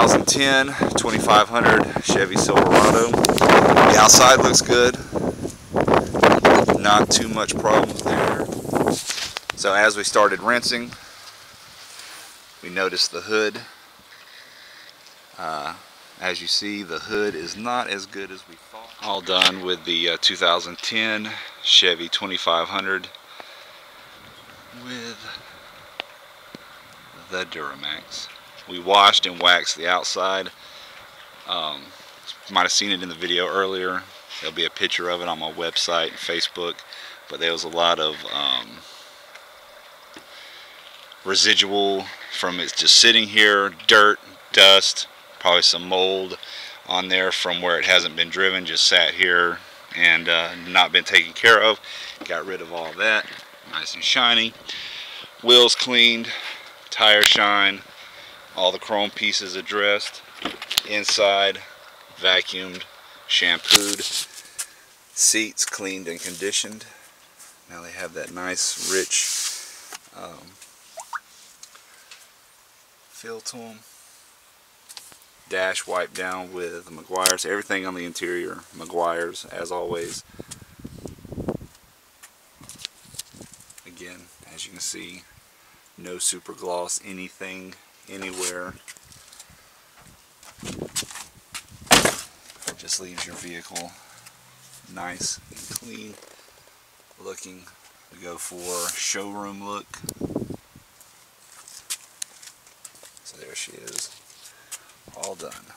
2010 2500 Chevy Silverado. The outside looks good. Not too much problems there. So as we started rinsing, we noticed the hood. As you see, the hood is not as good as we thought. All done with the 2010 Chevy 2500 with the Duramax. We washed and waxed the outside. You might have seen it in the video earlier. There'll be a picture of it on my website and Facebook. But there was a lot of residual from it just sitting here, dirt, dust, probably some mold on there from where it hasn't been driven, just sat here and not been taken care of. Got rid of all that, nice and shiny. Wheels cleaned, tire shine, all the chrome pieces addressed. Inside, vacuumed, shampooed. Seats cleaned and conditioned. Now they have that nice, rich feel to them. Dash wiped down with Meguiar's. Everything on the interior, Meguiar's, as always. Again, as you can see, no super gloss, anything, anywhere. Just leaves your vehicle nice and clean looking. We go for showroom look. So there she is, all done.